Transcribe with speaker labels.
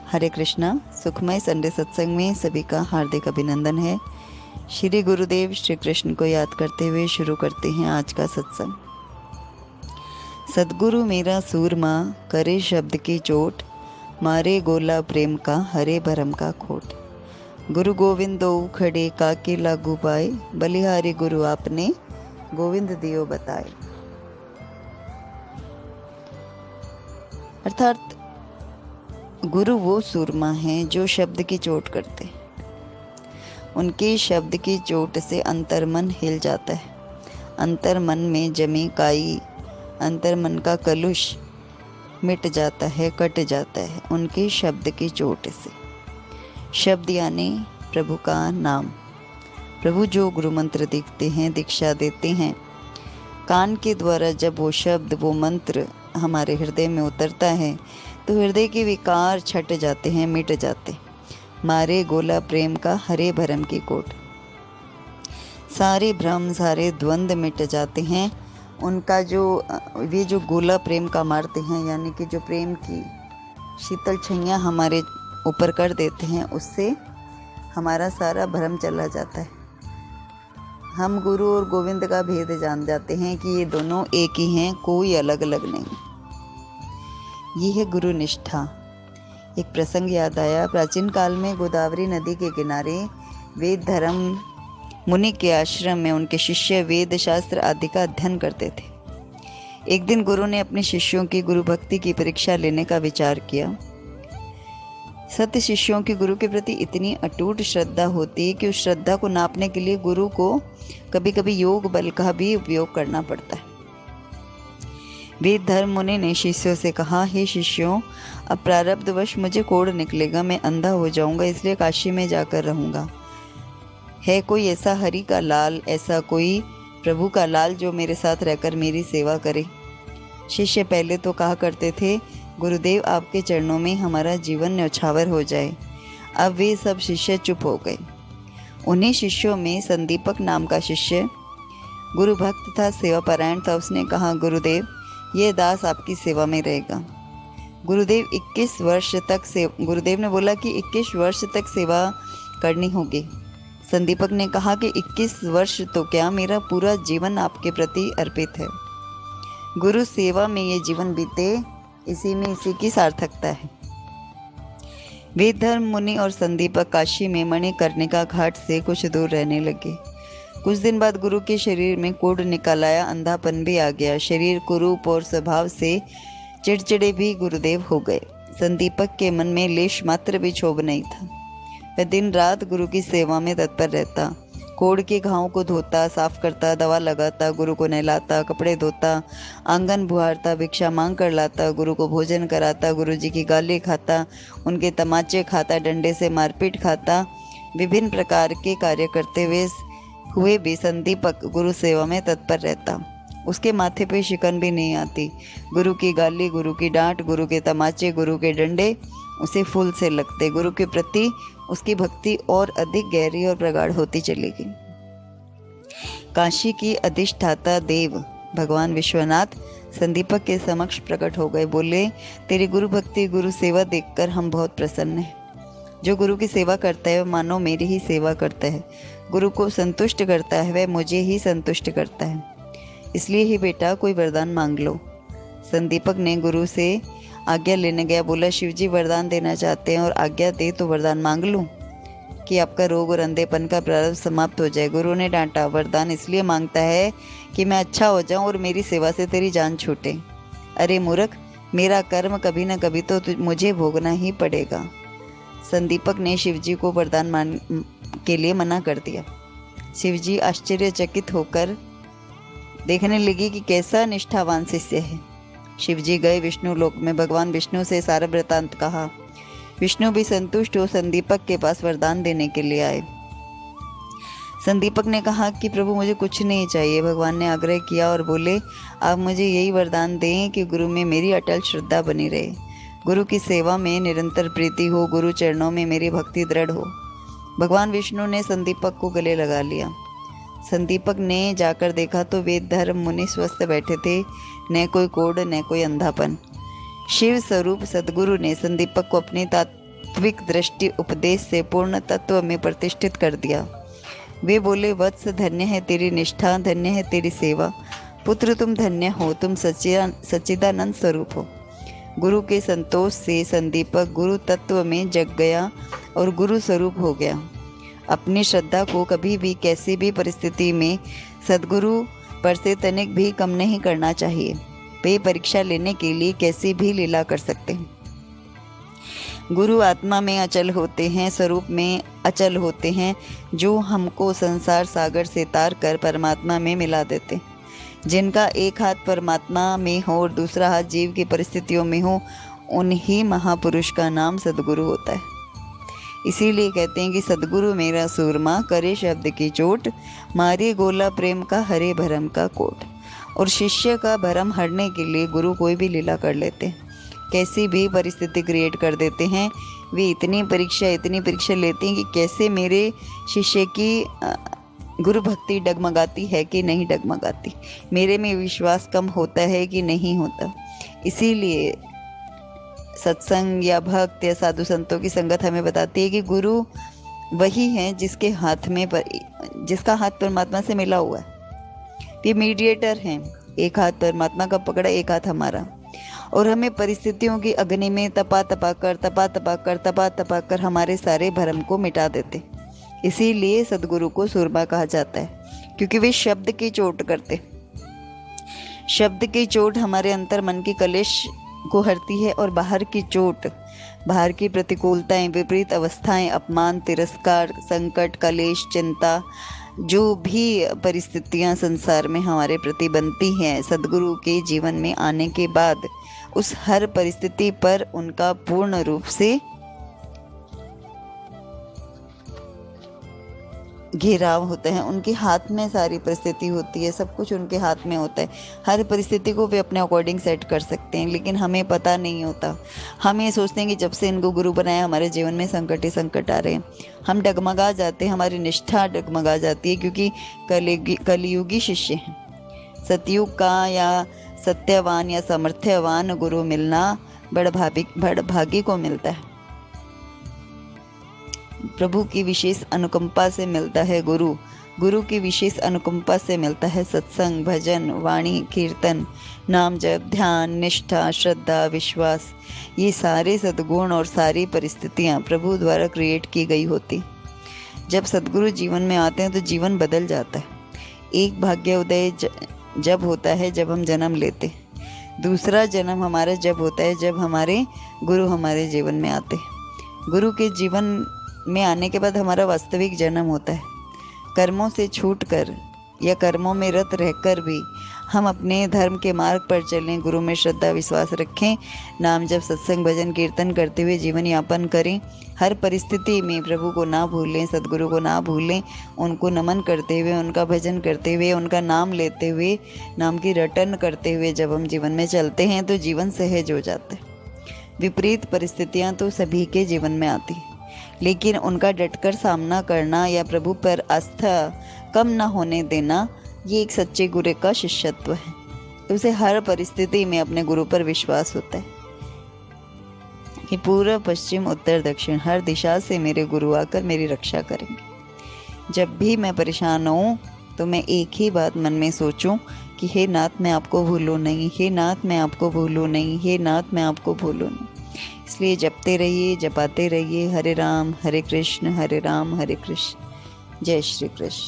Speaker 1: हरे कृष्णा। सुखमय संडे सत्संग में सभी का हार्दिक अभिनंदन है। श्री गुरुदेव श्री कृष्ण को याद करते हुए शुरू करते हैं आज का सत्संग। सद्गुरु मेरा सूरमा, करे शब्द की चोट, मारे गोला प्रेम का, हरे भरम का खोट। गुरु गोविंद दो खड़े, काके लागू पाए, बलिहारी गुरु आपने, गोविंद दियो बताए। अर्थात गुरु वो सूरमा हैं जो शब्द की चोट करते। उनके शब्द की चोट से अंतर्मन हिल जाता है। अंतर्मन में जमी काई, अंतर्मन का कलुष मिट जाता है, कट जाता है उनके शब्द की चोट से। शब्द यानी प्रभु का नाम। प्रभु जो गुरु मंत्र दिखते हैं, दीक्षा देते हैं, कान के द्वारा जब वो शब्द, वो मंत्र हमारे हृदय में उतरता है तो हृदय के विकार छट जाते हैं, मिट जाते। मारे गोला प्रेम का, हरे भरम की कोट। सारे भ्रम, सारे द्वंद्व मिट जाते हैं। उनका जो वे जो गोला प्रेम का मारते हैं, यानी कि जो प्रेम की शीतल छैयाँ हमारे ऊपर कर देते हैं, उससे हमारा सारा भ्रम चला जाता है। हम गुरु और गोविंद का भेद जान जाते हैं कि ये दोनों एक ही हैं, कोई अलग अलग नहीं। ये है गुरु निष्ठा। एक प्रसंग याद आया। प्राचीन काल में गोदावरी नदी के किनारे वेद धर्म मुनि के आश्रम में उनके शिष्य वेद शास्त्र आदि का अध्ययन करते थे। एक दिन गुरु ने अपने शिष्यों की गुरु भक्ति की परीक्षा लेने का विचार किया। सत्य शिष्यों की गुरु के प्रति इतनी अटूट श्रद्धा होती है कि उस श्रद्धा को नापने के लिए गुरु को कभी कभी योग बल का भी उपयोग करना पड़ता है। वेद धर्म मुनि ने शिष्यों से कहा, हे शिष्यों, अब प्रारब्धवश मुझे कोढ़ निकलेगा, मैं अंधा हो जाऊंगा, इसलिए काशी में जाकर रहूंगा। है कोई ऐसा हरि का लाल, ऐसा कोई प्रभु का लाल जो मेरे साथ रहकर मेरी सेवा करे? शिष्य पहले तो कहा करते थे, गुरुदेव आपके चरणों में हमारा जीवन न्यौछावर हो जाए। अब वे सब शिष्य चुप हो गए। उन्हीं शिष्यों में संदीपक नाम का शिष्य गुरु भक्त था, सेवा परायण था। उसने कहा, गुरुदेव ये दास आपकी सेवा में रहेगा। गुरुदेव ने बोला कि 21 वर्ष तक सेवा करनी होगी। संदीपक ने कहा कि 21 वर्ष तो क्या, मेरा पूरा जीवन आपके प्रति अर्पित है। गुरु सेवा में ये जीवन बीते, इसी की सार्थकता है। वेद धर्म मुनि और संदीपक काशी में मणिकर्णिका घाट से कुछ दूर रहने लगे। कुछ दिन बाद गुरु के शरीर में कोढ़ निकल आया, अंधापन भी आ गया। शरीर कुरूप और स्वभाव से चिड़चिड़े भी गुरुदेव हो गए। संदीपक के मन में लेश मात्र भी क्षोभ नहीं था। वह दिन रात गुरु की सेवा में तत्पर रहता। कोढ़ के घावों को धोता, साफ करता, दवा लगाता, गुरु को नहलाता, कपड़े धोता, आंगन बुहारता, भिक्षा मांग कर लाता, गुरु को भोजन कराता, गुरु जी की गाली खाता, उनके तमाचे खाता, डंडे से मारपीट खाता। विभिन्न प्रकार के कार्य करते हुए भी संदीपक गुरु सेवा में तत्पर रहता। उसके माथे पे शिकन भी नहीं आती। गुरु की गाली, गुरु की डांट, गुरु के तमाचे, गुरु के डंडे उसे फूल से लगते। गुरु के प्रति उसकी भक्ति और अधिक गहरी और प्रगाढ़ होती चली गई। काशी की अधिष्ठाता देव भगवान विश्वनाथ संदीपक के समक्ष प्रकट हो गए। बोले, तेरी गुरु भक्ति, गुरु सेवा देखकर हम बहुत प्रसन्न हैं। जो गुरु की सेवा करता है वह मानो मेरी ही सेवा करता है। गुरु को संतुष्ट करता है वह मुझे ही संतुष्ट करता है। इसलिए ही बेटा कोई वरदान मांग लो। संदीपक ने गुरु से आज्ञा लेने गया। बोला, शिव जी वरदान देना चाहते हैं और आज्ञा दे तो वरदान मांग लूं कि आपका रोग और अंधेपन का प्रारब्ध समाप्त हो जाए। गुरु ने डांटा, वरदान इसलिए मांगता है कि मैं अच्छा हो जाऊं और मेरी सेवा से तेरी जान छूटे। अरे मूर्ख, मेरा कर्म कभी न कभी तो मुझे भोगना ही पड़ेगा। संदीपक ने शिवजी को वरदान के लिए मना कर दिया। शिवजी आश्चर्यचकित होकर देखने लगी कि कैसा निष्ठावान शिष्य है। शिवजी गए विष्णु लोक में। भगवान विष्णु से सारा वृतांत कहा। विष्णु भी संतुष्ट हो संदीपक के पास वरदान देने के लिए आए। संदीपक ने कहा कि प्रभु मुझे कुछ नहीं चाहिए। भगवान ने आग्रह किया और बोले, आप मुझे यही वरदान दें कि गुरु में मेरी अटल श्रद्धा बनी रहे, गुरु की सेवा में निरंतर प्रीति हो, गुरु चरणों में मेरी भक्ति दृढ़ हो। भगवान विष्णु ने संदीपक को गले लगा लिया। संदीपक ने जाकर देखा तो वेद धर्म मुनि स्वस्थ बैठे थे, न कोई कोढ़ न कोई अंधापन। शिव स्वरूप सदगुरु ने संदीपक को अपनी वास्तविक दृष्टि उपदेश से पूर्ण तत्व में प्रतिष्ठित कर दिया। वे बोले, वत्स धन्य है तेरी निष्ठा, धन्य है तेरी सेवा। पुत्र तुम धन्य हो, तुम सच्चिदानंद स्वरूप हो। गुरु के संतोष से संदीपक गुरु तत्व में जग गया और गुरु स्वरूप हो गया। अपनी श्रद्धा को कभी भी किसी भी परिस्थिति में सद्गुरु पर से तनिक भी कम नहीं करना चाहिए। वे परीक्षा लेने के लिए कैसी भी लीला कर सकते हैं। गुरु आत्मा में अचल होते हैं, स्वरूप में अचल होते हैं, जो हमको संसार सागर से तार कर परमात्मा में मिला देते हैं। जिनका एक हाथ परमात्मा में हो और दूसरा हाथ जीव की परिस्थितियों में हो, उन्हीं महापुरुष का नाम सद्गुरु होता है। इसीलिए कहते हैं कि सद्गुरु मेरा सूरमा, करे शब्द की चोट, मारे गोला प्रेम का, हरे भरम का कोट। और शिष्य का भरम हरने के लिए गुरु कोई भी लीला कर लेते हैं, कैसी भी परिस्थिति क्रिएट कर देते हैं। वे इतनी परीक्षा लेते हैं कि कैसे मेरे शिष्य की गुरु भक्ति डगमगाती है कि नहीं डगमगाती, मेरे में विश्वास कम होता है कि नहीं होता। इसीलिए सत्संग या भक्त या साधु संतों की संगत हमें बताती है कि गुरु वही है जिसका हाथ परमात्मा से मिला हुआ है। ये मीडिएटर हैं, एक हाथ परमात्मा का पकड़ा, एक हाथ हमारा, और हमें परिस्थितियों की अग्नि में तपा तपा कर हमारे सारे भरम को मिटा देते। इसीलिए सद्गुरु को सूरमा कहा जाता है, क्योंकि वे शब्द की चोट करते। शब्द की चोट हमारे अंतर मन की कलेश को हरती है, और बाहर की चोट, बाहर की प्रतिकूलताएं, विपरीत अवस्थाएं, अपमान, तिरस्कार, संकट, कलेश, चिंता, जो भी परिस्थितियां संसार में हमारे प्रति बनती हैं, सद्गुरु के जीवन में आने के बाद उस हर परिस्थिति पर उनका पूर्ण रूप से घेराव होता है। उनके हाथ में सारी परिस्थिति होती है, सब कुछ उनके हाथ में होता है। हर परिस्थिति को वे अपने अकॉर्डिंग सेट कर सकते हैं, लेकिन हमें पता नहीं होता। हम ये सोचते हैं कि जब से इनको गुरु बनाया हमारे जीवन में संकट ही संकट आ रहे हैं। हम डगमगा जाते हैं, हमारी निष्ठा डगमगा जाती है, क्योंकि कलियुगी शिष्य हैं। सतयुग का या सत्यवान या सामर्थ्यवान गुरु मिलना बड़ भागी को मिलता है। प्रभु की विशेष अनुकंपा से मिलता है गुरु की विशेष अनुकंपा से मिलता है सत्संग, भजन, वाणी, कीर्तन, नाम जप, ध्यान, निष्ठा, श्रद्धा, विश्वास। ये सारे सद्गुण और सारी परिस्थितियाँ प्रभु द्वारा क्रिएट की गई होती। जब सद्गुरु जीवन में आते हैं तो जीवन बदल जाता है। एक भाग्योदय जब होता है जब हम जन्म लेते, दूसरा जन्म हमारा जब होता है जब हमारे गुरु हमारे जीवन में आते। गुरु के जीवन में आने के बाद हमारा वास्तविक जन्म होता है। कर्मों से छूटकर या कर्मों में रत रहकर भी हम अपने धर्म के मार्ग पर चलें, गुरु में श्रद्धा विश्वास रखें, नाम जप, सत्संग, भजन, कीर्तन करते हुए जीवन यापन करें। हर परिस्थिति में प्रभु को ना भूलें, सद्गुरु को ना भूलें, उनको नमन करते हुए, उनका भजन करते हुए, उनका नाम लेते हुए, नाम की रटन करते हुए जब हम जीवन में चलते हैं तो जीवन सहज हो जाता है। विपरीत परिस्थितियाँ तो सभी के जीवन में आती, लेकिन उनका डटकर सामना करना या प्रभु पर आस्था कम ना होने देना, ये एक सच्चे गुरु का शिष्यत्व है। तो उसे हर परिस्थिति में अपने गुरु पर विश्वास होता है कि पूर्व, पश्चिम, उत्तर, दक्षिण हर दिशा से मेरे गुरु आकर मेरी रक्षा करेंगे। जब भी मैं परेशान हूँ तो मैं एक ही बात मन में सोचूं कि हे नाथ मैं आपको भूलूं नहीं, हे नाथ मैं आपको भूलूं नहीं, हे नाथ मैं आपको भूलूं नहीं। इसलिए जपते रहिए, जपाते रहिए। हरे राम हरे कृष्ण, हरे राम हरे कृष्ण। जय श्री कृष्ण।